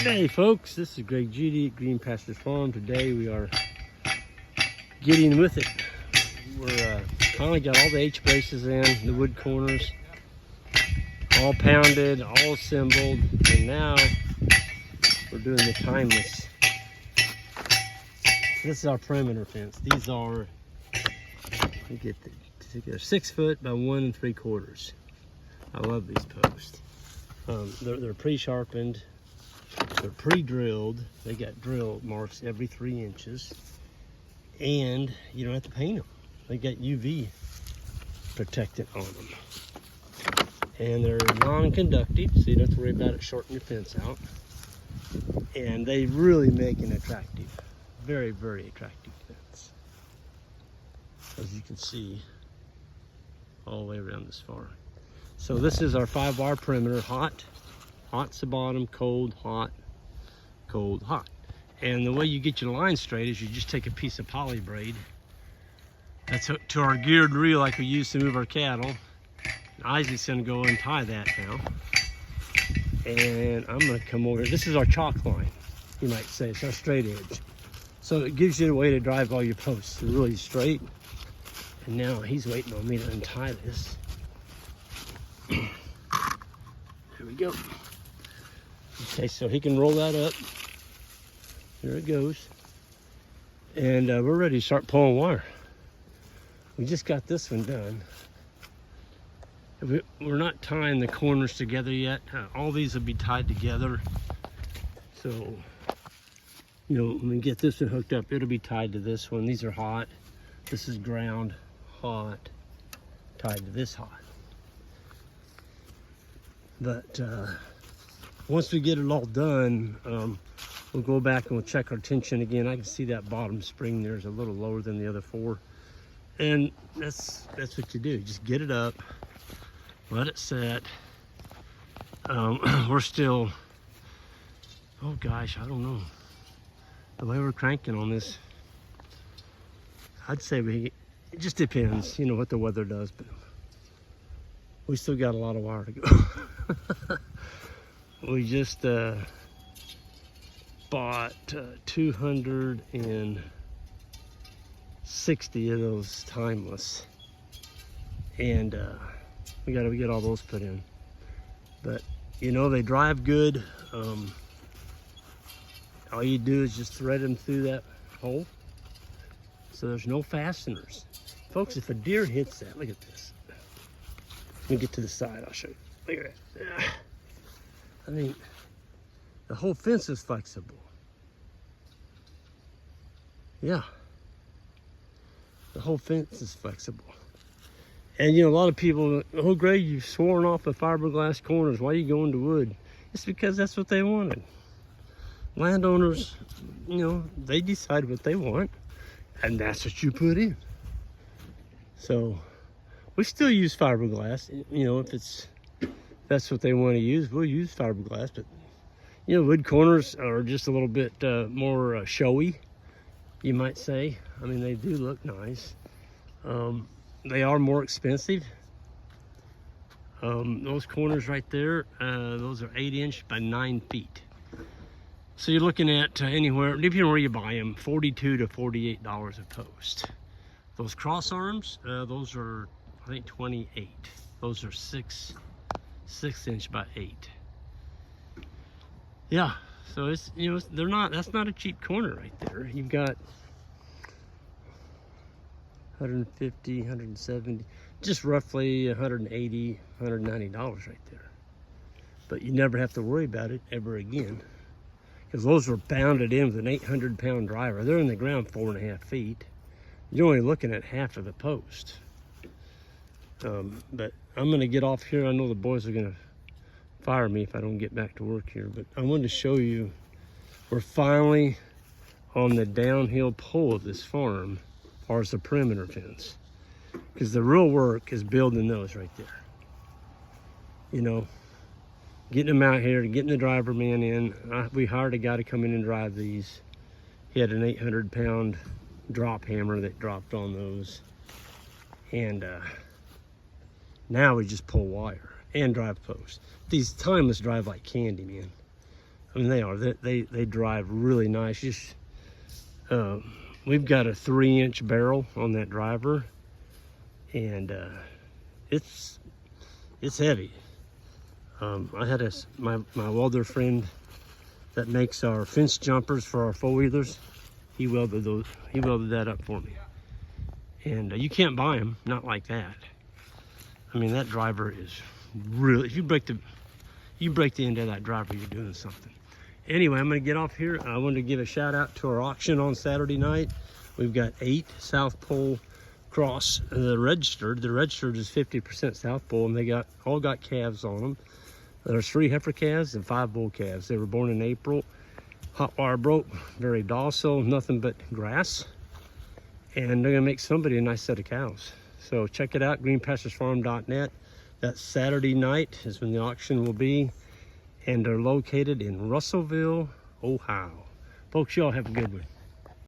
Hey folks, this is Greg Judy at Green Pastures Farm. Today we are getting with it. We're finally got all the H braces in, the wood corners, all pounded, all assembled, and now we're doing the timeless. This is our perimeter fence. These are, you get they're 6 foot by 1 3/4. I love these posts. They're pre-sharpened. They're pre-drilled. They got drill marks every 3 inches, and you don't have to paint them. They got UV protectant on them, and they're non-conductive, so you don't have to worry about it shorting your fence out. And they really make an attractive, very, very attractive fence, as you can see all the way around this farm. So this is our 5-wire perimeter. Hot's the bottom, cold, hot, cold, hot. And the way you get your line straight is you just take a piece of poly braid. That's hooked to our geared reel like we use to move our cattle. Isaac's gonna go untie that now. And I'm gonna come over. This is our chalk line, you might say. It's our straight edge. So it gives you a way to drive all your posts really straight. And now he's waiting on me to untie this. There we go. Okay, so he can roll that up. There it goes. And we're ready to start pulling wire. We just got this one done. We're not tying the corners together yet. All these will be tied together. So, you know, when we get this one hooked up, it'll be tied to this one. These are hot. This is ground, hot, tied to this hot. But once we get it all done, we'll go back and we'll check our tension again. I can see that bottom spring there is a little lower than the other 4. And that's what you do. Just get it up, let it set. We're still, oh gosh, I don't know. The way we're cranking on this, I'd say it just depends, you know, what the weather does, but we still got a lot of wire to go. We just bought 260 of those timeless, and we got to get all those put in. But you know, they drive good. All you do is just thread them through that hole, so there's no fasteners. Folks, if a deer hits that, look at this. Let me get to the side, I'll show you. Look at that. I mean, the whole fence is flexible. Yeah. The whole fence is flexible. And you know, a lot of people, oh Greg, you've sworn off the fiberglass corners. Why are you going to wood? It's because that's what they wanted. Landowners, you know, they decide what they want, and that's what you put in. So we still use fiberglass. You know, if that's what they want to use, we'll use fiberglass. But you know, wood corners are just a little bit more showy, you might say. I mean, they do look nice. They are more expensive. Those corners right there, those are 8 inch by 9 feet. So you're looking at anywhere, depending on where you buy them, $42 to $48 a post. Those cross arms, those are, I think, 28. Those are 6 inch by 8. Yeah, so it's, you know, that's not a cheap corner right there. You've got 150, 170, just roughly 180, $190 right there. But you never have to worry about it ever again, because those were pounded in with an 800-pound driver. They're in the ground 4.5 feet. You're only looking at half of the post. But I'm gonna get off here. I know the boys are gonna fire me if I don't get back to work here, but I wanted to show you, we're finally on the downhill pull of this farm as far as the perimeter fence, because the real work is building those right there. You know, getting them out here, getting the driver man in. We hired a guy to come in and drive these. He had an 800-pound drop hammer that dropped on those, and now we just pull wire and drive posts. These timeless drive like candy, man. I mean, they are. They drive really nice. Just we've got a 3-inch barrel on that driver, and it's heavy. I had my welder friend that makes our fence jumpers for our 4-wheelers. He welded that up for me. And you can't buy them, not like that. I mean, that driver is really, if you break the end of that driver, you're doing something. Anyway, I'm gonna get off here. I wanted to give a shout out to our auction on Saturday night. We've got 8 South Pole Cross. The registered is 50% South Pole, and they all got calves on them. There's 3 heifer calves and 5 bull calves. They were born in April. Hot wire broke, very docile, nothing but grass. And they're gonna make somebody a nice set of cows. So check it out, greenpasturesfarm.net. That Saturday night is when the auction will be. And they're located in Russellville, Ohio. Folks, y'all have a good one.